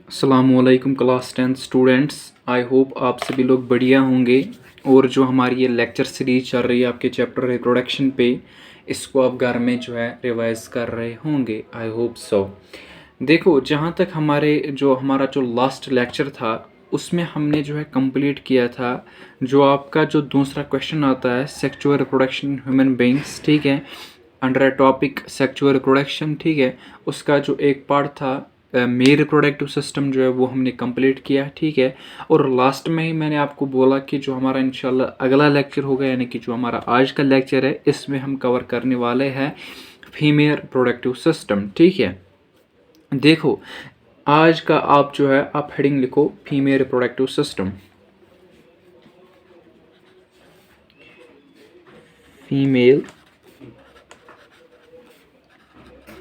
अस्सलामुअलैकुम class 10 students. I hope आप सभी लोग बढ़िया होंगे और जो हमारी ये लेक्चर सीरीज चल रही है आपके चैप्टर रिप्रोडक्शन पे, इसको आप घर में जो है रिवाइज कर रहे होंगे। I hope so. देखो, जहाँ तक हमारा जो लास्ट लेक्चर था उसमें हमने जो है कंप्लीट किया था जो आपका जो दूसरा क्वेश्चन आता है सेक्सुअल रिप्रोडक्शन ह्यूमन बींग्स, ठीक है, under a topic sexual reproduction, ठीक है। उसका जो एक पार्ट था मेल रिप्रोडक्टिव सिस्टम जो है वो हमने कंप्लीट किया, ठीक है। और लास्ट में ही मैंने आपको बोला कि जो हमारा इंशाल्लाह अगला लेक्चर होगा, यानी कि जो हमारा आज का लेक्चर है, इसमें हम कवर करने वाले हैं फीमेल रिप्रोडक्टिव सिस्टम, ठीक है। देखो, आज का आप जो है आप हेडिंग लिखो female reproductive system. Female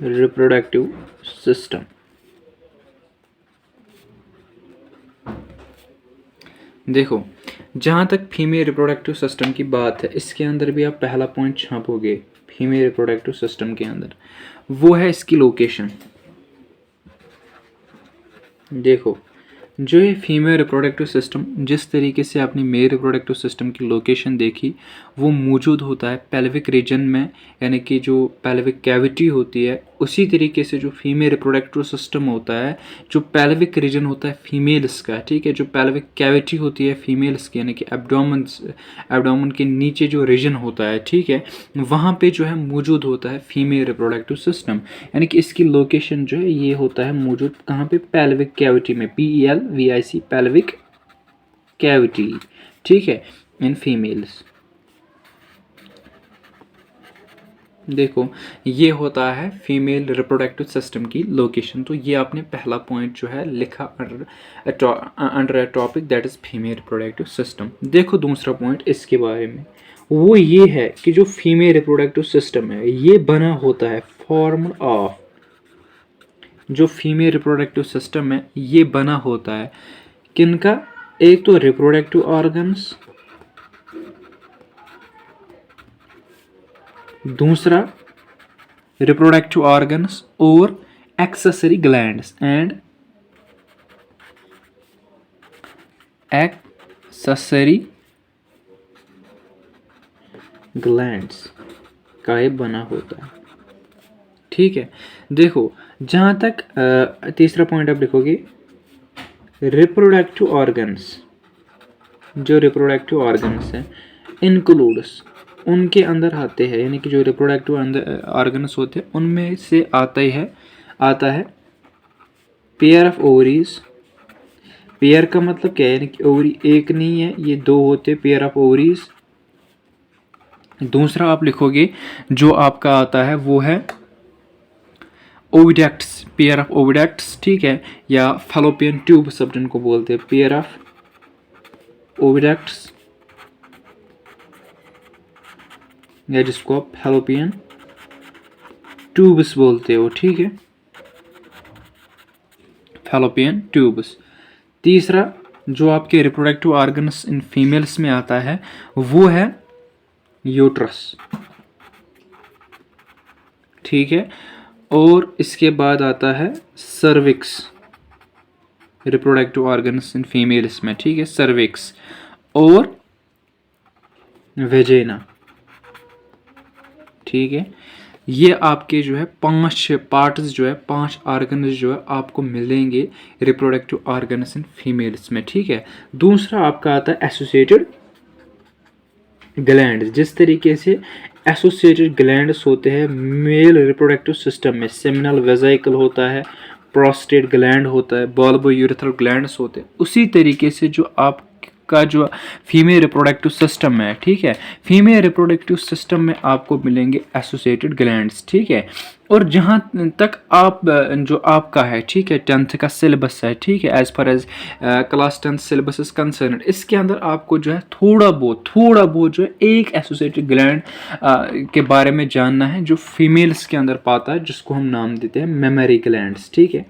reproductive system. देखो, जहाँ तक फीमेल रिप्रोडक्टिव सिस्टम की बात है, इसके अंदर भी आप पहला पॉइंट छापोगे फीमेल रिप्रोडक्टिव सिस्टम के अंदर, वो है इसकी लोकेशन। देखो, जो ये फीमेल रिप्रोडक्टिव सिस्टम जिस तरीके से आपने मेल रिप्रोडक्टिव सिस्टम की लोकेशन देखी, वो मौजूद होता है पेल्विक रीजन में, यानी कि जो पेल्विक कैविटी होती है, उसी तरीके से जो फीमेल रिप्रोडक्टिव सिस्टम होता है, जो पेल्विक रीजन होता है फीमेल्स का, ठीक है, जो पेल्विक कैविटी होती है फीमेल्स की, यानी कि एब्डोमेन के नीचे जो रीजन होता है, ठीक है, वहाँ पे जो है मौजूद होता है फीमेल रिप्रोडक्टिव सिस्टम। यानी कि इसकी लोकेशन जो है ये होता है मौजूद कहाँ पे, पेल्विक कैविटी में, PELVIC, पेल्विक कैविटी, ठीक है, इन फीमेल्स। देखो, ये होता है फीमेल रिप्रोडक्टिव सिस्टम की लोकेशन। तो ये आपने पहला पॉइंट जो है लिखा under a topic that is female reproductive system. देखो, दूसरा पॉइंट इसके बारे में वो ये है कि जो फीमेल रिप्रोडक्टिव सिस्टम है ये बना होता है फॉर्म ऑफ, जो फीमेल रिप्रोडक्टिव सिस्टम है ये बना होता है किनका, एक तो रिप्रोडक्टिव ऑर्गन्स, दूसरा रिप्रोडक्टिव ऑर्गन्स और accessory glands and accessory glands का ये बना होता है, ठीक है। देखो, जहाँ तक तीसरा पॉइंट आप लिखोगे रिप्रोडक्टिव ऑर्गन्स, जो रिप्रोडक्टिव ऑर्गन्स हैं इंक्लूड्स, उनके अंदर आते हैं, यानी कि जो रिप्रोडक्टिव ऑर्गन्स होते हैं उनमें से आता है पेयर ऑफ ओवरीज। पेयर का मतलब क्या है, यानी कि ओवरी एक नहीं है, ये दो होते हैं, पेयर ऑफ ओवरीज। दूसरा आप लिखोगे जो आपका आता है वो है ओविडक्ट्स, पेयर ऑफ ओविडक्ट्स, ठीक है, या फैलोपियन ट्यूब सब जिनको बोलते हैं, पेयर ऑफ ओविडक्ट्स, या जिसको आप फैलोपियन ट्यूब्स बोलते हो, ठीक है, फैलोपियन ट्यूब्स। तीसरा जो आपके रिप्रोडक्टिव ऑर्गन्स इन फीमेल्स में आता है वो है यूट्रस, ठीक है। और इसके बाद आता है cervix, reproductive organs in females में, ठीक है, सर्विक्स और वेजेना, ठीक है। ये आपके जो है 5 पार्ट्स जो है, 5 ऑर्गन्स जो है आपको मिलेंगे रिप्रोडक्टिव ऑर्गन्स इन फीमेल्स में, ठीक है। दूसरा आपका आता है एसोसिएटेड ग्लैंड। जिस तरीके से एसोसिएटेड ग्लैंड्स होते हैं मेल रिप्रोडक्टिव सिस्टम में, सेमिनल वेसिकल होता है, प्रोस्टेट ग्लैंड होता है, बल्बो यूरेथ्रल ग्लैंड्स होते हैं, उसी तरीके से जो आपका जो फीमेल रिप्रोडक्टिव सिस्टम है, ठीक है, फीमेल रिप्रोडक्टिव सिस्टम में आपको मिलेंगे एसोसिएटेड ग्लैंड्स, ठीक है। और जहाँ तक आप जो आपका है, ठीक है, 10th का सिलेबस है, ठीक है, as far as class 10 syllabus is concern, इसके अंदर आपको जो है थोड़ा बहुत जो है एक एसोसिएटेड ग्लैंड के बारे में जानना है जो फीमेल्स के अंदर पाता है, जिसको हम नाम देते हैं मेमरी ग्लैंड्स, ठीक है।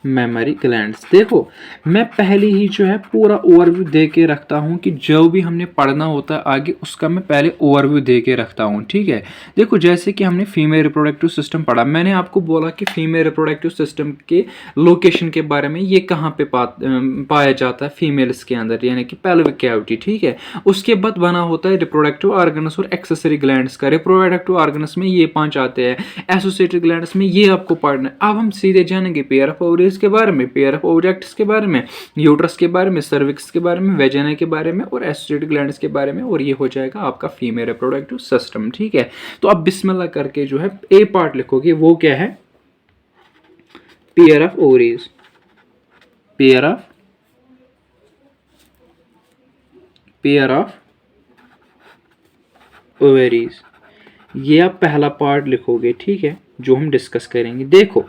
Mammary glands. देखो मैं पहले ही जो है पूरा ओवरव्यू दे के रखता हूँ कि जो भी हमने पढ़ना होता है आगे उसका मैं पहले ओवरव्यू दे के रखता हूँ, ठीक है। देखो जैसे कि हमने फीमेल रिप्रोडक्टिव सिस्टम पढ़ा, मैंने आपको बोला कि फीमेल रिप्रोडक्टिव सिस्टम के लोकेशन के बारे में, ये कहाँ पे पाया जाता है फीमेल्स के अंदर, यानी कि पेल्विक कैविटी, ठीक है। उसके बाद बना होता है रिप्रोडक्टिव ऑर्गन्स और एक्सेसरी ग्लैंड्स का। रिप्रोडक्टिव ऑर्गन्स में ये 5 आते हैं, एसोसिएटेड ग्लैंड्स में ये आपको पढ़ना है। अब हम सीधे जानेंगे पेयर ऑफ ओवरीज के बारे में, पेयर ऑफ ओवरेक्ट्स के बारे में, यूट्रस के बारे में, सर्विक्स के बारे में, वेजाना के बारे में और एसोसिएटेड ग्लैंड्स के बारे में, और ये हो जाएगा आपका फीमेल रिप्रोडक्टिव सिस्टम, ठीक है। तो अब बिस्मिल्लाह करके जो है ए पार्ट लिखोगे, वो क्या है, pair of ovaries, pair of ovaries, ये आप पहला पार्ट लिखोगे, ठीक है, जो हम डिस्कस करेंगे। देखो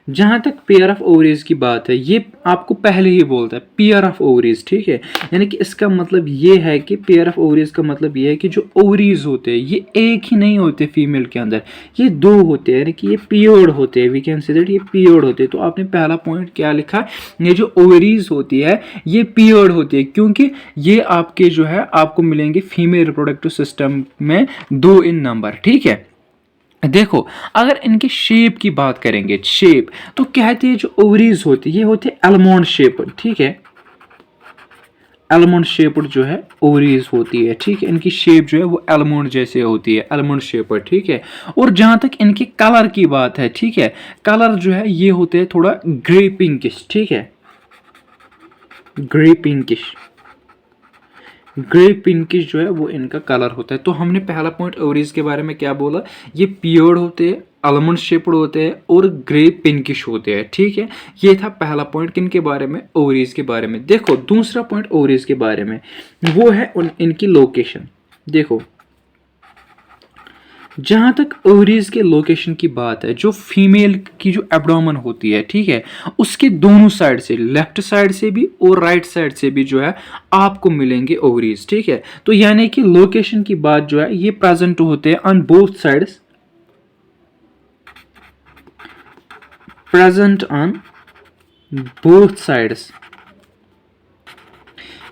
जहां तक पेयर ऑफ ओवरीज की बात है, ये आपको पहले ही बोलता है पेयर ऑफ ओवरीज, ठीक है। यानी कि इसका मतलब ये है कि पेयर ऑफ ओवरीज का मतलब ये है कि जो ओवरीज होते हैं ये एक ही नहीं होते फीमेल के अंदर, ये 2 होते हैं, यानी कि ये पेयर्ड होते हैं, वी कैन से दैट ये पेयर्ड होते हैं। तो आपने पहला पॉइंट क्या लिखा, ये जो ओवरीज होती है ये पेयर्ड होती है, क्योंकि ये आपके जो है आपको मिलेंगे फीमेल रिप्रोडक्टिव सिस्टम में 2 इन नंबर, ठीक है। देखो अगर इनके शेप की बात करेंगे, शेप तो कहते हैं जो ओवरीज होती है ये होते हैं अलमोंड शेप्ड, ठीक है, अलमोंड शेप्ड जो है ओवरीज होती है, ठीक है। इनकी शेप जो है वो अलमोंड जैसे होती है, अलमोंड शेप्ड, ठीक है। और जहां तक इनके कलर की बात है, ठीक है, कलर जो है ये होते हैं थोड़ा ग्रे पिंकिश, ठीक है, ग्रे पिंकिश, ग्रे पिंकिश जो है वो इनका कलर होता है। तो हमने पहला पॉइंट ओवरीज के बारे में क्या बोला, ये पियर्ड होते हैं, आलमंड शेप्ड होते हैं और ग्रे पिंकिश होते हैं, ठीक है। ये था पहला पॉइंट किन के बारे में, ओवरीज के बारे में। देखो दूसरा पॉइंट ओवरीज के बारे में, वो है इनकी लोकेशन। देखो जहां तक ओवरीज के लोकेशन की बात है, जो फीमेल की जो एब्डोमेन होती है, ठीक है, उसके दोनों साइड से, लेफ्ट साइड से भी और राइट साइड से भी जो है आपको मिलेंगे ओवरीज, ठीक है। तो यानी कि लोकेशन की बात जो है ये प्रेजेंट होते हैं on both sides, present on both sides,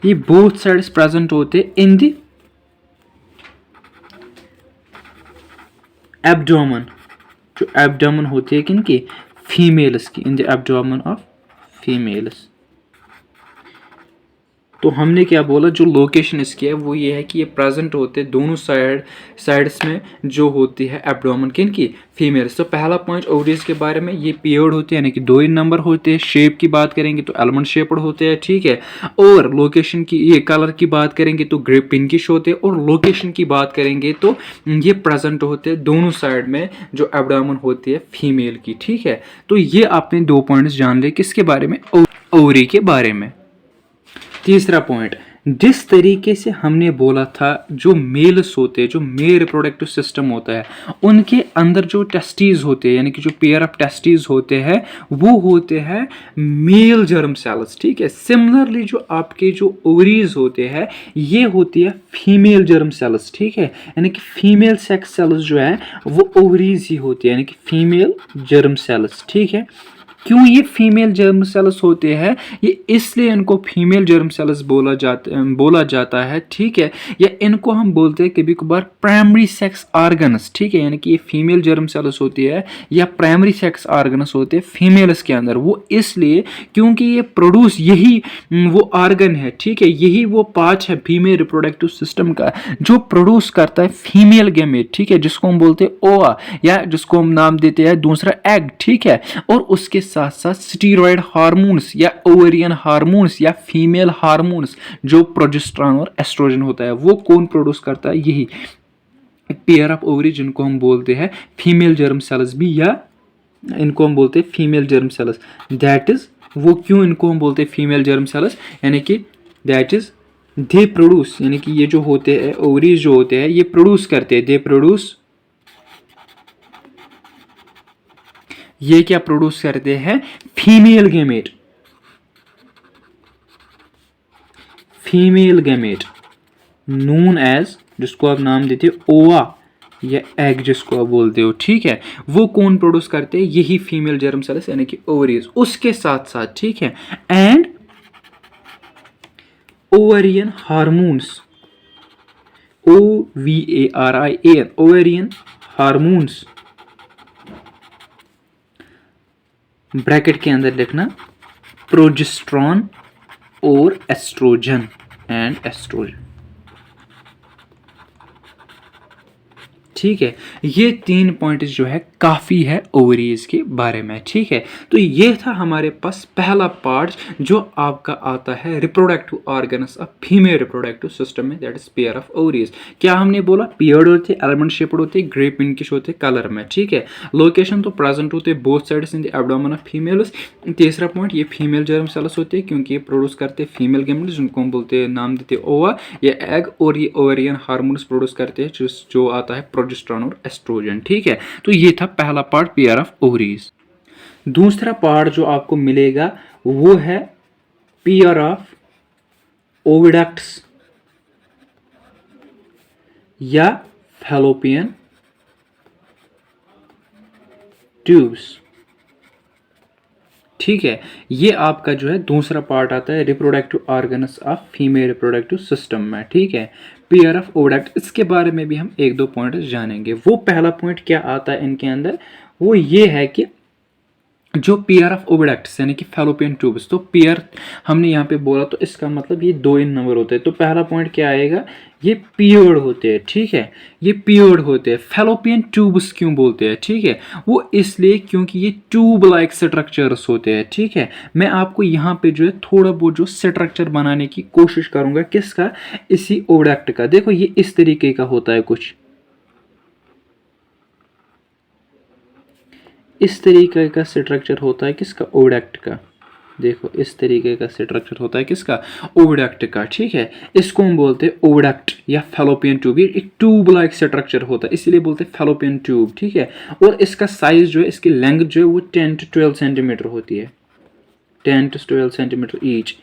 ये बोथ साइड्स प्रेजेंट होते इन द एब्डोमेन, जो एब्डोमेन होती है किनकी, फीमेल्स की, इन द एब्डोमेन ऑफ फीमेल्स। तो हमने क्या बोला, जो लोकेशन इसकी है वो ये है कि ये प्रेजेंट होते हैं दोनों साइड्स में जो होती है एब्डोमेन किनकी, फीमेल्स। तो पहला पॉइंट ओवरीज के बारे में, ये पियर्ड होते हैं यानी कि 2 इन नंबर होते हैं। शेप की बात करेंगे तो आलमंड शेप्ड होते हैं, ठीक है। और लोकेशन की, ये कलर की बात करेंगे तो ग्रे पिंकिश होते हैं, और लोकेशन की बात करेंगे तो ये प्रेजेंट होते हैं दोनों साइड में जो एब्डोमेन होती है फीमेल की, ठीक है। तो ये आपने 2 पॉइंट्स जान लिए किसके बारे में, ओवरी के बारे में। तीसरा पॉइंट, जिस तरीके से हमने बोला था जो मेल्स होते हैं, जो मेल रिप्रोडक्टिव सिस्टम होता है, उनके अंदर जो टेस्टीज होते हैं, यानी कि जो पेयर ऑफ टेस्टीज होते हैं वो होते हैं मेल जर्म सेल्स, ठीक है। सिमिलरली जो आपके जो ओवरीज होते हैं ये होती है फीमेल जर्म सेल्स, ठीक है। यानी कि फीमेल सेक्स सेल्स जो है वो ओवरीज ही होती है, यानी कि फीमेल जर्म सेल्स, ठीक है। क्यों ये फीमेल जर्म सेल्स होते हैं, ये इसलिए इनको फीमेल जर्म सेल्स बोला जाता है, ठीक है। या इनको हम बोलते हैं कभी कभार प्राइमरी सेक्स ऑर्गन्स, ठीक है। यानी कि ये फीमेल जर्म सेल्स होती है या प्राइमरी सेक्स ऑर्गन्स होते हैं फीमेल्स के अंदर, वो इसलिए क्योंकि ये प्रोड्यूस, यही वो ऑर्गन है, ठीक है, यही वो पार्ट है फीमेल रिप्रोडक्टिव सिस्टम का जो प्रोड्यूस करता है फीमेल गैमेट, ठीक है, जिसको हम बोलते हैं ओवा, या जिसको हम नाम देते हैं दूसरा एग, ठीक है। और उसके साथ साथ स्टीरॉयड हार्मोन्स या ओवेरियन हार्मोन्स या फीमेल हार्मोन्स जो प्रोजेस्टेरॉन और एस्ट्रोजन होता है, वो कौन प्रोड्यूस करता है, यही पेयर ऑफ ओवरी, जिनको हम बोलते हैं फीमेल जर्म सेल्स भी, या इनको हम बोलते हैं female germ sales. That is, वो क्यों इनको हम बोलते हैं फीमेल जर्म सेल्स, यानी कि दैट इज दे प्रोड्यूस, यानी कि ये जो होते हैं ओवरीज जो होते हैं ये प्रोड्यूस करते हैं, दे प्रोड्यूस, ये क्या प्रोड्यूस करते हैं, female gamete, female gamete known as, जिसको आप नाम देते हैं ओवा, या एग जिसको आप बोलते हो, ठीक है, वो कौन प्रोड्यूस करते हैं? यही फीमेल जर्म सेल्स यानी कि ओवरीज। उसके साथ साथ, ठीक है, and ovarian hormones, OVARIAN, ovarian hormones, bracket के अंदर लिखना प्रोजेस्टेरॉन और एस्ट्रोजन एंड एस्ट्रोजन, ठीक है। ये 3 पॉइंट जो है काफ़ी है ओवरीज के बारे में, ठीक है। तो ये था हमारे पास पहला पार्ट जो आपका आता है reproductive organs of female reproductive system में, that is pair of ovaries. क्या हमने बोला? पेयर्ड होते, एलमंड शेप्ड होते, ग्रे पिंकिश होते कलर में, ठीक है। लोकेशन तो प्रेजेंट होते both sides in the abdomen of females. तीसरा पॉइंट, ये फीमेल जर्म सेल्स होते हैं क्योंकि ये प्रोड्यूस करते हैं फीमेल गैमेट्स जिनको हम बोलते हैं, नाम देते हैं ओवा या एग, और ये ओवेरियन हार्मोन्स प्रोड्यूस करते हैं जो आता है प्रोजेस्टेरॉन और एस्ट्रोजन, ठीक है। तो ये था पहला पार्ट पेयर ऑफ ओवरीज। दूसरा पार्ट जो आपको मिलेगा वो है पेयर ऑफ ओविडक्ट्स या फैलोपियन ट्यूब्स, ठीक है। ये आपका जो है दूसरा पार्ट आता है reproductive organs of female reproductive system में, ठीक है। पेयर ऑफ ओविडक्ट, इसके बारे में भी हम 1-2 पॉइंट जानेंगे। वो पहला पॉइंट क्या आता है इनके अंदर, वो ये है कि जो पेयर ऑफ ओविडक्ट्स यानी कि फैलोपियन ट्यूब्स, तो पेयर हमने यहाँ पे बोला तो इसका मतलब ये 2 इन नंबर होते हैं। तो पहला पॉइंट क्या आएगा, ये पेयर्ड होते हैं, ठीक है, ये पेयर्ड होते हैं। फैलोपियन ट्यूब्स क्यों बोलते हैं, ठीक है, वो इसलिए क्योंकि ये ट्यूब लाइक स्ट्रक्चर्स होते हैं, ठीक है। मैं आपको यहाँ पे जो है थोड़ा बहुत जो स्ट्रक्चर बनाने की कोशिश करूंगा, किसका? इसी ओविडक्ट का। देखो ये इस तरीके का होता है, कुछ इस तरीके का स्ट्रक्चर होता है किसका? ओविडक्ट का। देखो इस तरीके का स्ट्रक्चर होता है किसका? ओविडक्ट का, ठीक है। इसको हम बोलते हैं ओविडक्ट या फैलोपियन ट्यूब। ये एक ट्यूब लाइक स्ट्रक्चर होता है, इसीलिए बोलते हैं फैलोपियन ट्यूब, ठीक है। और इसका साइज जो है, इसकी लेंथ जो है वो 10 to 12 सेंटीमीटर होती है, 10 to 12 सेंटीमीटर ईच।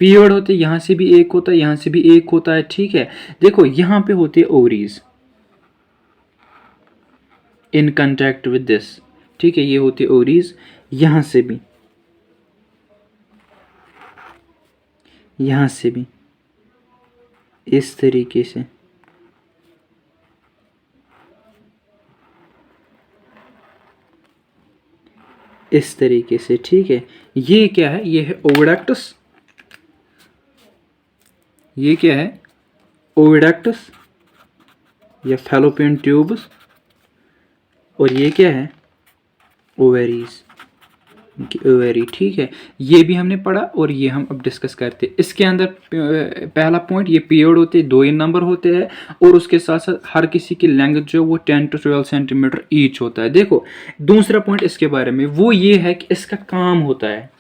पीरियड होते हैं, यहाँ से भी एक होता है, यहाँ से भी एक होता है, ठीक है। देखो यहाँ पे होती है ovaries in contact with this, ठीक है, ये होती है ओवरीज। यहाँ से भी, यहाँ से भी इस तरीके से, इस तरीके से, ठीक है। ये क्या है? ये है ओविडक्टस। ये क्या है? ओविडक्टस या फैलोपियन ट्यूब्स। और ये क्या है? ओवेरीज, ओवेरी, ठीक है। ये भी हमने पढ़ा और ये हम अब डिस्कस करते हैं। इसके अंदर पहला पॉइंट, ये पीरियड होते हैं, 2 इन नंबर होते हैं, और उसके साथ साथ हर किसी की लेंथ जो वो 10 to 12 सेंटीमीटर ईच होता है। देखो दूसरा पॉइंट इसके बारे में वो ये है कि इसका काम होता है,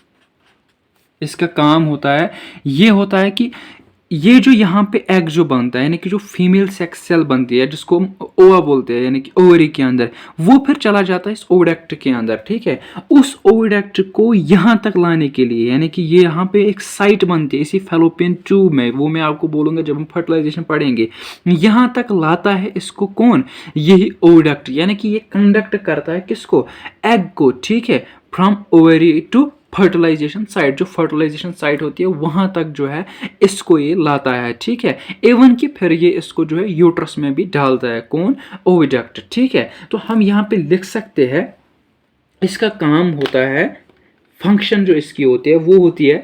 इसका काम होता है, ये होता है कि ये जो यहाँ पे एग जो बनता है यानी कि जो फीमेल सेक्स सेल बनती है जिसको हम ओवा बोलते हैं यानी कि ओवरी के अंदर, वो फिर चला जाता है इस ओविडक्ट के अंदर, ठीक है। उस ओविडक्ट को यहाँ तक लाने के लिए यानी कि ये यहाँ पे एक साइट बनती है इसी फैलोपियन ट्यूब में, वो मैं आपको बोलूँगा जब हम फर्टिलाइजेशन पढ़ेंगे। यहाँ तक लाता है इसको कौन? यही ओविडक्ट, यानी कि ये कंडक्ट करता है किसको? एग को, ठीक है, from ovary to fertilization site. जो फर्टिलाइजेशन साइट होती है वहां तक जो है इसको ये लाता है, ठीक है। एवन कि फिर ये इसको जो है यूट्रस में भी डालता है, कौन? ओविडक्ट, ठीक है। तो हम यहाँ पे लिख सकते हैं इसका काम होता है, फंक्शन जो इसकी होती है वो होती है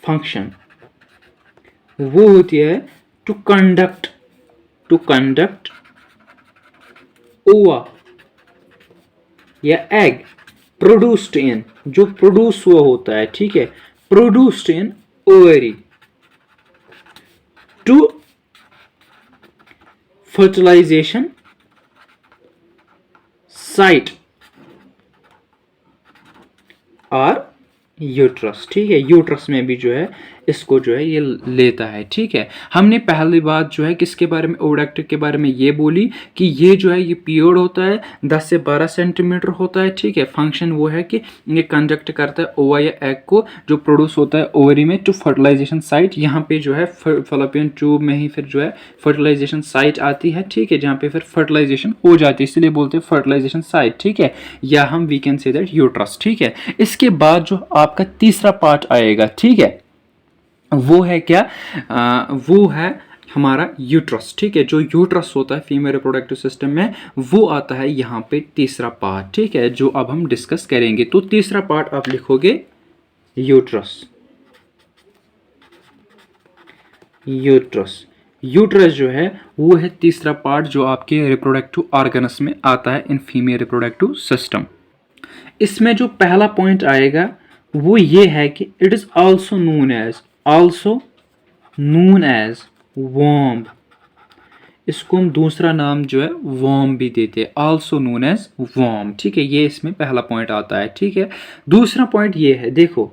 फंक्शन, वो होती है टू कंडक्ट ओवा या एग प्रोड्यूस्ड इन, जो प्रोड्यूस हुआ होता है, ठीक है, produced in ovary to fertilization site और यूट्रस, ठीक है। यूट्रस में भी जो है इसको जो है ये लेता है। ठीक है, हमने पहली बात जो है किसके बारे में, ओविडक्ट के बारे में ये बोली कि ये जो है ये पीरियड होता है 10 से 12 सेंटीमीटर होता है। ठीक है, फंक्शन वो है कि ये कंडक्ट करता है ओवा या एग को जो प्रोड्यूस होता है ओवरी में टू फर्टिलाइजेशन साइट। यहाँ पे जो है फैलोपियन ट्यूब में ही फिर जो है फर्टिलाइजेशन साइट आती है। ठीक है, जहाँ पे फिर फर्टिलाइजेशन हो जाती है, इसलिए बोलते हैं फर्टिलाइजेशन साइट। ठीक है, या हम we can say that uterus. ठीक है, इसके बाद जो आपका तीसरा पार्ट आएगा, ठीक है, वो है क्या, वो है हमारा यूट्रस। ठीक है, जो यूट्रस होता है फीमेल रिप्रोडक्टिव सिस्टम में, वो आता है यहाँ पे तीसरा पार्ट। ठीक है, जो अब हम डिस्कस करेंगे। तो तीसरा पार्ट आप लिखोगे यूट्रस। यूट्रस यूट्रस जो है वो है तीसरा पार्ट जो आपके रिप्रोडक्टिव ऑर्गन्स में आता है इन फीमेल रिप्रोडक्टिव सिस्टम। इसमें जो पहला पॉइंट आएगा वो ये है कि it is also known as womb. इसको हम दूसरा नाम जो है वॉर्म भी देते हैं, आल्सो नोन एज वॉर्म। ठीक है, ये इसमें पहला पॉइंट आता है। ठीक है, दूसरा पॉइंट ये है, देखो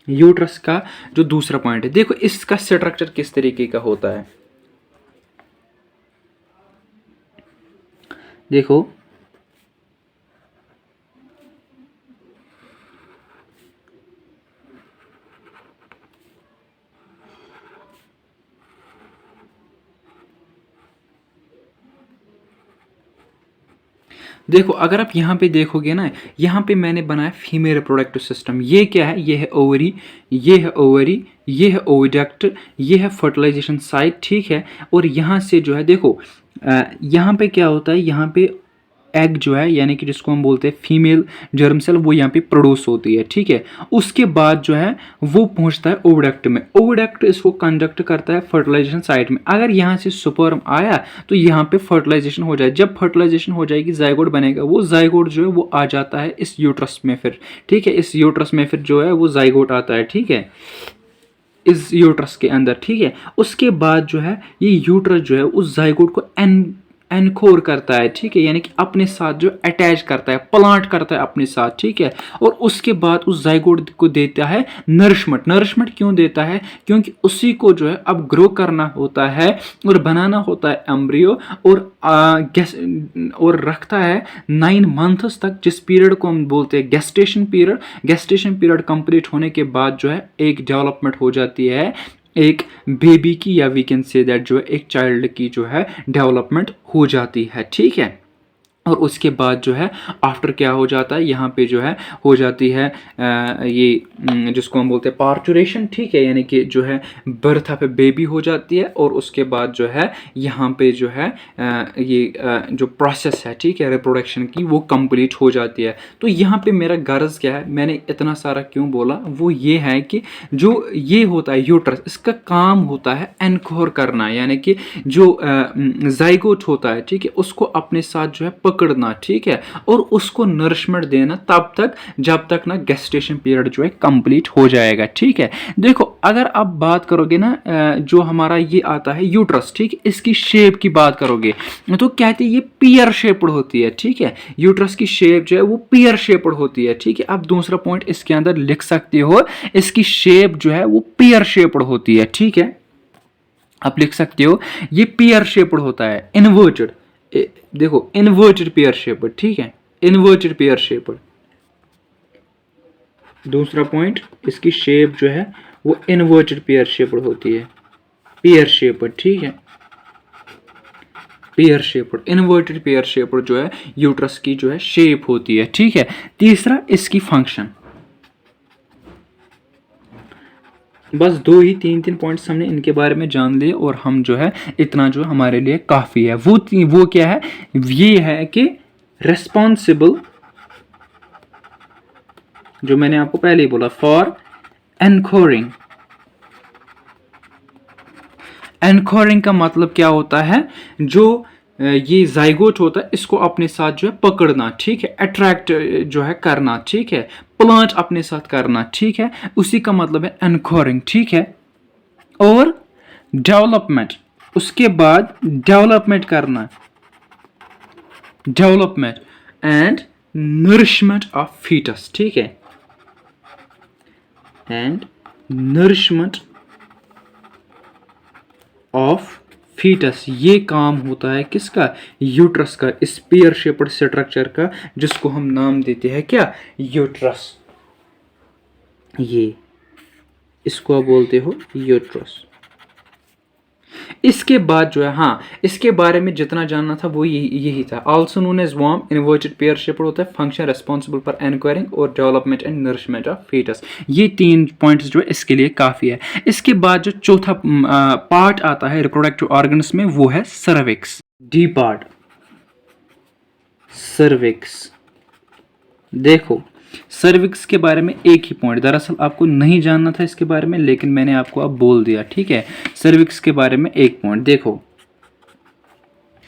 यूट्रस का जो दूसरा पॉइंट है, देखो इसका स्ट्रक्चर किस तरीके का होता है। देखो देखो अगर आप यहाँ पे देखोगे ना, यहाँ पे मैंने बनाया फीमेल रिप्रोडक्टिव सिस्टम। ये क्या है, ये है ओवरी, ये है ओवरी, ये है ओविडक्ट, ये है फर्टिलाइजेशन साइट। ठीक है, और यहाँ से जो है देखो यहाँ पे क्या होता है, यहाँ पे एग जो है यानी कि जिसको हम बोलते हैं फीमेल जर्म सेल, वो यहाँ पे प्रोड्यूस होती है। ठीक है, उसके बाद जो है वो पहुंचता है ओविडक्ट में। ओविडक्ट इसको कंडक्ट करता है फर्टिलाइजेशन साइट में। अगर यहाँ से स्पर्म आया तो यहाँ पे फर्टिलाइजेशन हो जाए। जब फर्टिलाइजेशन हो जाएगी जाइगोट बनेगा, वो जाइगोट जो है वो आ जाता है इस यूट्रस में फिर। ठीक है, इस यूट्रस में फिर जो है वो जाइगोट आता है। ठीक है, इस यूट्रस के अंदर। ठीक है, उसके बाद जो है ये यूट्रस जो है उस जाइगोट को एनकोर करता है। ठीक है, यानी कि अपने साथ जो अटैच करता है, प्लांट करता है अपने साथ। ठीक है, और उसके बाद उस जाइगोट को देता है नरिशमेंट। नरिशमेंट क्यों देता है, क्योंकि उसी को जो है अब ग्रो करना होता है और बनाना होता है एम्ब्रियो, और रखता है 9 मंथ्स तक, जिस पीरियड को हम बोलते हैं gestation period. Gestation period complete होने के बाद जो है एक डेवलपमेंट हो जाती है एक बेबी की, या वी कैन से दैट जो है एक चाइल्ड की जो है डेवलपमेंट हो जाती है। ठीक है, और उसके बाद जो है आफ्टर क्या हो जाता है, यहाँ पे जो है हो जाती है ये जिसको हम बोलते हैं पार्चुरेशन। ठीक है, यानी कि जो है बर्थ ऑफ ए बेबी हो जाती है, और उसके बाद जो है यहाँ पे जो है ये जो प्रोसेस है, ठीक है, रिप्रोडक्शन की, वो कंप्लीट हो जाती है। तो यहाँ पे मेरा गर्ज क्या है, मैंने इतना सारा क्यों बोला, वो ये है कि जो ये होता है यूट्रस, इसका काम होता है एनकोर करना, यानी कि जो जाइगोट होता है, ठीक है, उसको अपने साथ जो है पकड़ना। ठीक है, और उसको नरिशमेंट देना तब तक जब तक ना गेस्टेशन पीरियड जो है कंप्लीट हो जाएगा। ठीक है, देखो अगर आप बात करोगे ना जो हमारा ये आता है यूट्रस, ठीक, इसकी शेप की बात करोगे तो कहते हैं ये पियर शेप्ड होती है। ठीक है, यूट्रस की शेप जो है वो पियर शेप्ड होती है। ठीक है, अब दूसरा पॉइंट इसके अंदर लिख सकते हो, इसकी शेप जो है वो पियर शेप्ड होती है। ठीक है, आप लिख सकते हो ये पियर शेप्ड होता है, इन्वर्टेड। देखो इन्वर्टेड पेयर शेप्ड। ठीक है, इन्वर्टेड पेयर शेप्ड। दूसरा पॉइंट, इसकी शेप जो है वो इन्वर्टेड पेयर शेप्ड होती है, पेयर शेप्ड। ठीक है, pear shaped, inverted pear shaped जो है यूट्रस की जो है शेप होती है। ठीक है, तीसरा इसकी फंक्शन। बस दो ही तीन पॉइंट्स हमने इनके बारे में जान लिए, और हम जो है इतना जो हमारे लिए काफ़ी है। वो क्या है, ये है कि रेस्पॉन्सिबल, जो मैंने आपको पहले ही बोला, फॉर एनकोरिंग। एनकोरिंग का मतलब क्या होता है, जो ये जाइगोट होता है इसको अपने साथ जो है पकड़ना। ठीक है, अट्रैक्ट जो है करना। ठीक है, प्लांट अपने साथ करना। ठीक है, उसी का मतलब है एनकोरिंग। ठीक है, और डेवलपमेंट, उसके बाद डेवलपमेंट करना, development and nourishment of foetus. ठीक है, एंड नरिशमेंट ऑफ फीटस, ये काम होता है किसका, यूट्रस का, स्पेयर शेप्ड स्ट्रक्चर का, जिसको हम नाम देते हैं क्या, यूट्रस। ये इसको आप बोलते हो यूट्रस। इसके बाद जो है, हाँ, इसके बारे में जितना जानना था वो यही था। आल्सो नोन एज वार्म इन्वर्टेड पेयर शेप्ड होता है, फंक्शन रेस्पॉन्सिबल फॉर एनक्वायरिंग और development and nourishment of foetus. ये 3 पॉइंट्स जो है इसके लिए काफ़ी है। इसके बाद जो चौथा पार्ट आता है रिप्रोडक्टिव ऑर्गन्स में, वो है सर्विक्स। D part, cervix. देखो, सर्विक्स के बारे में एक ही पॉइंट, दरअसल आपको नहीं जानना था इसके बारे में, लेकिन मैंने आपको अब बोल दिया, ठीक है। सर्विक्स के बारे में एक पॉइंट देखो,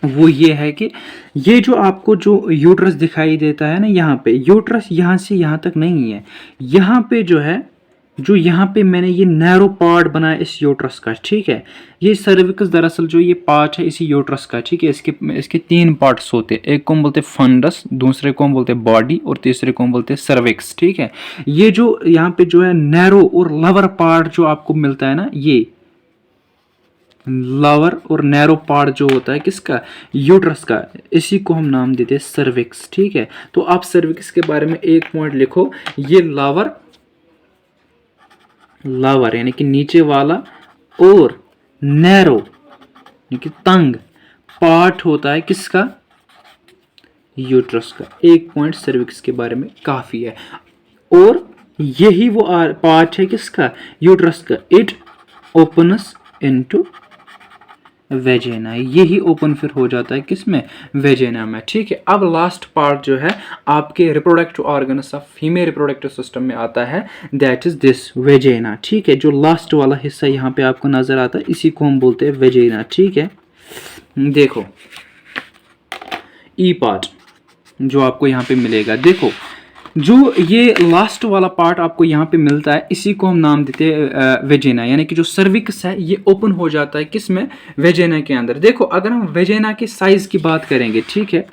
वो ये है कि ये जो आपको जो यूट्रस दिखाई देता है ना, यहाँ पे यूट्रस यहाँ से यहाँ तक नहीं है, यहाँ पे जो है, जो यहाँ पे मैंने ये नैरो पार्ट बनाया इस यूट्रस का, ठीक है। ये सर्विक्स दरअसल जो ये पार्ट है इसी यूट्रस का, ठीक है। इसके 3 पार्ट्स होते हैं, एक को हम बोलते हैं फंडस, दूसरे को हम बोलते हैं बॉडी, और तीसरे को हम बोलते हैं सर्विक्स, ठीक है। ये जो यहाँ पे जो है नैरो और लवर पार्ट जो आपको मिलता है ना, ये लवर और नैरो पार्ट जो होता है किसका, यूट्रस का, इसी को हम नाम देते हैं सर्विक्स, ठीक है। तो आप सर्विक्स के बारे में एक पॉइंट लिखो, ये लावर यानी कि नीचे वाला, और नैरो यानी कि तंग पार्ट होता है किसका, यूट्रस का। एक पॉइंट सर्विक्स के बारे में काफी है, और यही वो पार्ट है किसका, यूट्रस का। इट ओपनस इनटू वेजेना, यही ओपन फिर हो जाता है किसमें, वेजेना में, ठीक है। अब लास्ट पार्ट जो है आपके reproductive organs of female reproductive system में आता है, दैट इज दिस वेजेना, ठीक है। जो लास्ट वाला हिस्सा यहाँ पे आपको नजर आता है, इसी को हम बोलते हैं वेजेना, ठीक है। देखो, ई पार्ट जो आपको यहाँ पे मिलेगा, देखो जो ये लास्ट वाला पार्ट आपको यहाँ पे मिलता है, इसी को हम नाम देते हैं वेजेना, यानी कि जो सर्विक्स है ये ओपन हो जाता है किसमें, वेजेना के अंदर। देखो, अगर हम वेजेना के साइज की बात करेंगे, ठीक है,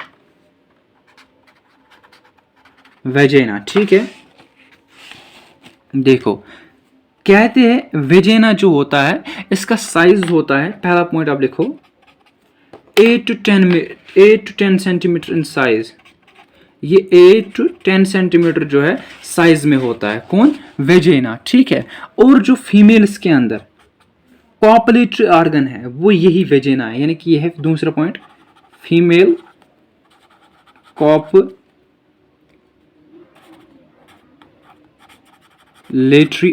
वेजेना, ठीक है। देखो, कहते हैं वेजेना जो होता है इसका साइज होता है, पहला पॉइंट आप लिखो, 8 to 10 सेंटीमीटर इन साइज। ये 8 to 10 सेंटीमीटर जो है साइज में होता है, कौन, वेजेना, ठीक है। और जो फीमेल्स के अंदर कॉपुलेटरी ऑर्गन है वो यही वेजेना है, यानी कि ये है दूसरा पॉइंट, फीमेल कॉपुलेटरी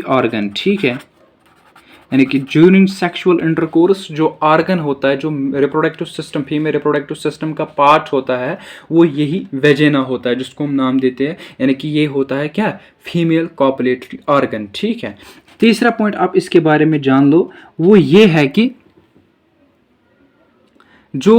ऑर्गन, ठीक है। यानी कि ड्यूरिंग सेक्सुअल इंटरकोर्स जो ऑर्गन होता है, जो reproductive system, female reproductive system का पार्ट होता है, वो यही वेजेना होता है, जिसको हम नाम देते हैं, यानी कि ये होता है क्या, फीमेल कॉपुलेटरी ऑर्गन, ठीक है। तीसरा पॉइंट आप इसके बारे में जान लो, वो ये है कि जो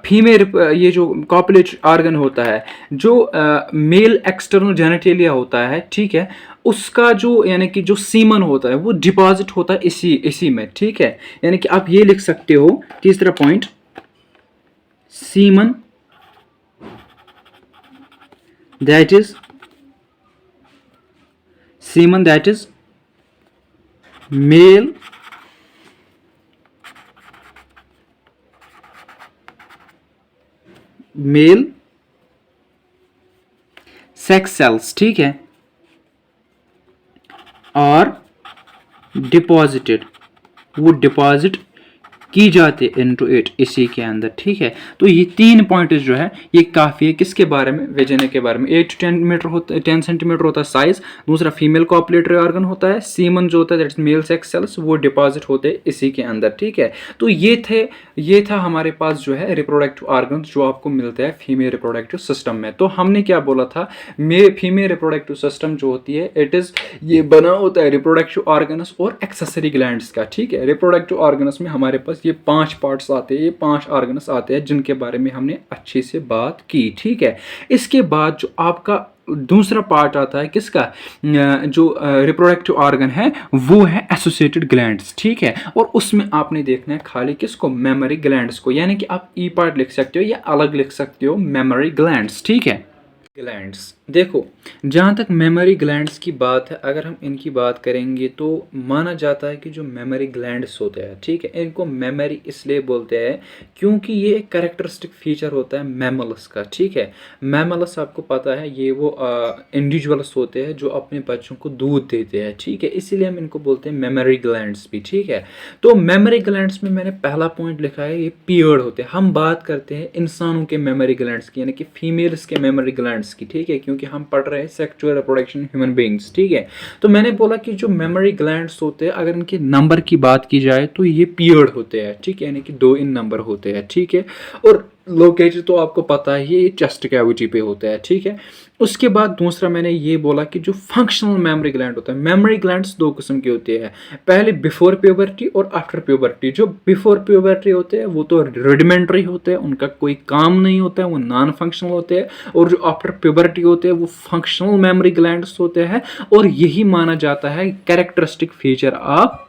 फीमेल ये जो कॉपुलेटरी ऑर्गन होता है, जो मेल एक्सटर्नल जेनिटेलिया होता है, ठीक है, उसका जो यानी कि जो सीमन होता है वो डिपॉजिट होता है इसी में, ठीक है। यानी कि आप ये लिख सकते हो, तीसरा point, semen that is male sex cells, ठीक है, और डिपॉजिटेड, वो डिपॉजिट की जाती है इनटू इट, इसी के अंदर, ठीक है। तो ये 3 पॉइंट जो है ये काफ़ी है किसके बारे में, वेजेना के बारे में। 8 to 10 सेंटीमीटर होता है साइज, दूसरा फीमेल कॉपुलेटरी ऑर्गन होता है, सीमन जो होता है that is male sex cells, वो डिपॉजिट होते हैं इसी के अंदर, ठीक है। तो ये था हमारे पास जो है रिप्रोडक्टिव ऑर्गन जो आपको मिलता है फीमेल रिप्रोडक्टिव सिस्टम में। तो हमने क्या बोला था, फीमेल रिप्रोडक्टिव सिस्टम जो होती है इट इज, ये बना होता है रिप्रोडक्टिव ऑर्गन्स और एक्सेसरी ग्लैंड्स का, ठीक है। रिप्रोडक्टिव ऑर्गन्स में हमारे पास ये 5 पार्ट्स आते हैं, ये 5 ऑर्गन्स आते हैं जिनके बारे में हमने अच्छे से बात की, ठीक है। इसके बाद जो आपका दूसरा पार्ट आता है किसका, जो रिप्रोडक्टिव ऑर्गन है वो है एसोसिएटेड ग्लैंड्स, ठीक है। और उसमें आपने देखना है खाली किसको, मेमोरी ग्लैंड्स को, यानी कि आप ई पार्ट लिख सकते हो या अलग लिख सकते हो मेमोरी ग्लैंड्स, ठीक है, ग्लैंड्स। देखो, जहाँ तक मेमोरी ग्लैंड्स की बात है, अगर हम इनकी बात करेंगे तो माना जाता है कि जो मेमोरी ग्लैंड्स होते हैं, ठीक है, इनको मेमोरी इसलिए बोलते हैं क्योंकि ये एक कैरेक्टरिस्टिक फीचर होता है मैमल्स का, ठीक है। मैमल्स आपको पता है ये वो इंडिविजुअल्स होते हैं जो अपने बच्चों को दूध देते हैं, ठीक है, इसीलिए हम इनको बोलते हैं मेमोरी ग्लैंड्स भी, ठीक है। तो मेमोरी ग्लैंड्स में मैंने पहला पॉइंट लिखा है ये पियर्ड होते हैं। हम बात करते हैं इंसानों के मेमोरी ग्लैंड्स की, यानी कि फीमेल्स के मेमोरी ग्लैंड्स की, ठीक है, क्योंकि हम पढ़ रहे हैं सेक्सुअल रिप्रोडक्शन ह्यूमन बीइंग्स, ठीक है। तो मैंने बोला कि जो मेमोरी ग्लैंड्स होते हैं अगर इनके नंबर की बात की जाए तो ये पियर्ड होते हैं, ठीक है, यानी कि 2 इन नंबर होते हैं, ठीक है। और लोकेटेड तो आपको पता है ये चेस्ट कैविटी पे होता है, ठीक है। उसके बाद दूसरा मैंने ये बोला कि जो फंक्शनल मेमोरी ग्लैंड होता है, मेमोरी ग्लैंड्स 2 किस्म के होते हैं, पहले बिफोर प्यूबर्टी और आफ्टर प्यूबर्टी। जो बिफोर प्यूबर्टी होते हैं वो तो रुडिमेंट्री होते हैं, उनका कोई काम नहीं होता है, वो नॉन फंक्शनल होते हैं। और जो आफ्टर प्यूबर्टी होते हैं वो फंक्शनल मेमोरी ग्लैंड्स होते हैं, और यही माना जाता है characteristic feature of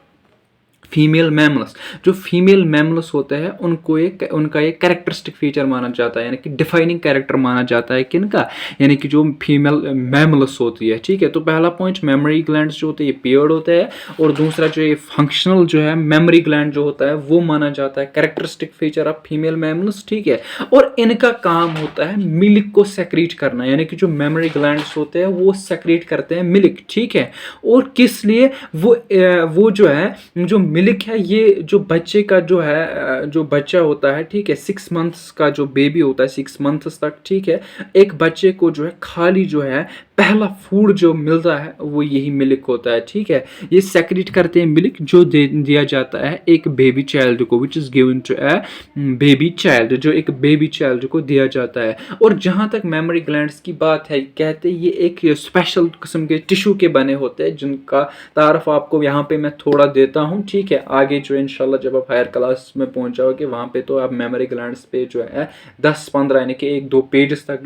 female mammals. जो फीमेल मैमल्स होते हैं उनका एक कैरेक्टरिस्टिक फीचर माना जाता है, यानी कि डिफाइनिंग कैरेक्टर माना जाता है किनका, यानी कि जो फीमेल मैमल्स होती है, ठीक है। तो पहला पॉइंट मेमोरी ग्लैंड्स जो होते हैं ये पियर्ड होते हैं, और दूसरा जो ये फंक्शनल जो है मेमोरी ग्लैंड जो होता है वो माना जाता है characteristic feature of female mammals, ठीक है। और इनका काम होता है मिल्क को सेक्रीट करना, यानी कि जो मेमोरी ग्लैंड्स होते हैं वो सेक्रीट करते हैं मिल्क, ठीक है। और किस लिए वो जो है जो मिल्क है, ये जो बच्चे का जो है जो बच्चा होता है, ठीक है, 6 मंथ्स का जो बेबी होता है 6 मंथ्स तक, ठीक है, एक बच्चे को जो है खाली जो है पहला फूड जो मिलता है वो यही मिल्क होता है, ठीक है। ये सेक्रेट करते हैं मिल्क जो दिया जाता है एक बेबी चाइल्ड को, which is given to a baby child, जो एक बेबी चाइल्ड को दिया जाता है। और जहाँ तक मेमोरी ग्लैंड्स की बात है, कहते ये एक स्पेशल किस्म के टिश्यू के बने होते हैं जिनका तारफ आपको यहाँ पे मैं थोड़ा देता हूँ, ठीक है। आगे जो इंशाल्लाह जब आप हायर क्लास में पहुँच जाओगे वहाँ पे तो आप मेमोरी ग्लैंड्स पे जो है 10-15 यानी कि 1-2 पेजेस तक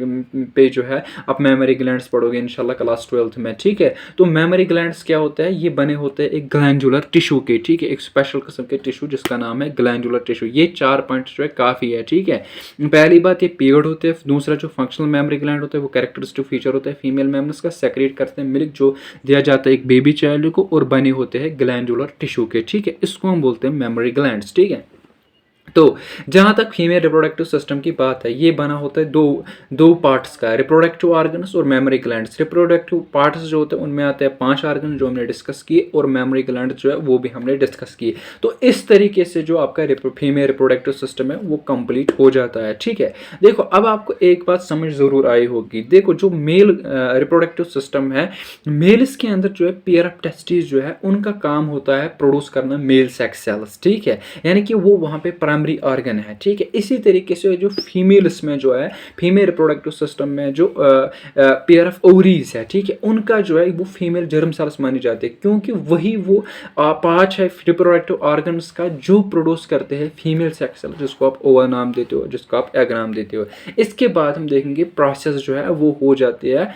पे जो है आप मेमोरी ग्लैंड्स पढ़ोगे इंशाल्लाह क्लास 12th में, ठीक है। तो मेमोरी ग्लैंड्स क्या होता है, ये बने होते हैं एक ग्लैंडुलर टिश्यू के, ठीक है, एक स्पेशल किस्म के टिश्यू जिसका नाम है ग्लैंडुलर टिश्यू। ये 4 पॉइंट जो है काफ़ी है, ठीक है। पहली बात ये पियर्ड होते हैं, दूसरा जो फंक्शनल मेमोरी ग्लैंड होता है वो कैरेक्टरिस्टिक फीचर होता है फीमेल मैमल्स का, सेक्रेट करते हैं मिल्क जो दिया जाता है एक बेबी चाइल्ड को, और बने होते हैं ग्लैंडुलर टिश्यू के, ठीक है। इसको हम बोलते हैं मेमोरी ग्लैंड्स, ठीक है। तो जहाँ तक फीमेल रिप्रोडक्टिव सिस्टम की बात है, ये बना होता है दो पार्ट्स का, रिप्रोडक्टिव ऑर्गन्स और मेमोरी ग्लैंड्स। रिप्रोडक्टिव पार्ट्स जो होते हैं उनमें आते हैं 5 ऑर्गन जो हमने डिस्कस किए, और मेमोरी ग्लैंड जो है वो भी हमने डिस्कस किए। तो इस तरीके से जो आपका फीमेल रिप्रोडक्टिव सिस्टम है वो कंप्लीट हो जाता है, ठीक है। देखो अब आपको एक बात समझ ज़रूर आई होगी, देखो जो मेल रिप्रोडक्टिव सिस्टम है, मेल्स के अंदर जो है पेयर ऑफ टेस्टिस जो है उनका काम होता है प्रोड्यूस करना मेल सेक्स सेल्स, ठीक है, यानी कि वो वहाँ पे प्राइमरी ऑर्गन है, ठीक है। इसी तरीके से जो फीमेल्स में जो है फीमेल रिप्रोडक्टिव सिस्टम में जो पेयर ऑफ ओवरीज है, ठीक है, उनका जो है वो फीमेल जर्म सेल्स मानी जाती है, क्योंकि वही वो 5 है रिप्रोडक्टिव ऑर्गन्स का जो प्रोड्यूस करते हैं फीमेल सेक्स सेल, जिसको आप ओवा नाम देते हो, जिसको आप एग नाम देते हो। इसके बाद हम देखेंगे प्रोसेस जो है वो हो जाती है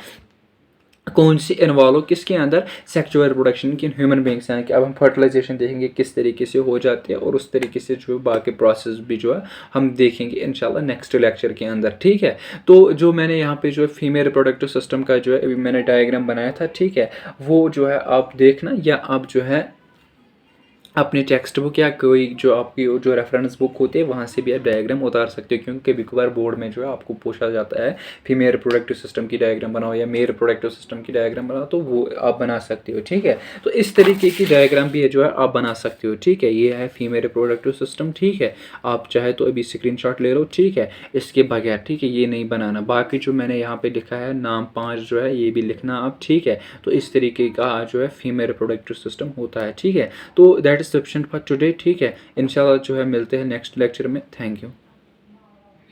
कौन सी इन्वॉल्व किसके अंदर, सेक्सुअल रिप्रोडक्शन की ह्यूमन बींग्स, यानी कि अब हम फर्टिलाइजेशन देखेंगे किस तरीके से हो जाती है, और उस तरीके से जो बाकी प्रोसेस भी जो है हम देखेंगे इंशाल्लाह नेक्स्ट लेक्चर के अंदर, ठीक है। तो जो मैंने यहाँ पे जो है फीमेल रिप्रोडक्टिव सिस्टम का जो है अभी मैंने डायग्राम बनाया था, ठीक है, वो जो है आप देखना, या आप जो है अपने टेक्स्ट बुक या कोई जो आपकी जो रेफरेंस बुक होती है वहाँ से भी आप डायग्राम उतार सकते हो, क्योंकि कभी कभार बोर्ड में जो है आपको पूछा जाता है फीमेल रिप्रोडक्टिव सिस्टम की डायग्राम बनाओ या मेल रिप्रोडक्टिव सिस्टम की डायग्राम बनाओ, तो वो आप बना सकते हो, ठीक है। तो इस तरीके की डायग्राम भी है जो है आप बना सकते हो, ठीक है। ये है फीमेल रिप्रोडक्टिव सिस्टम, ठीक है। आप चाहे तो अभी स्क्रीनशॉट ले लो, ठीक है, इसके बगैर, ठीक है, ये नहीं बनाना। बाकी जो मैंने यहाँ पे लिखा है नाम 5 जो है ये भी लिखना आप, ठीक है। तो इस तरीके का जो है फीमेल रिप्रोडक्टिव सिस्टम होता है, ठीक है। तो that is sufficient for today, ठीक है। इंशाल्लाह जो है मिलते हैं नेक्स्ट लेक्चर में। Thank you.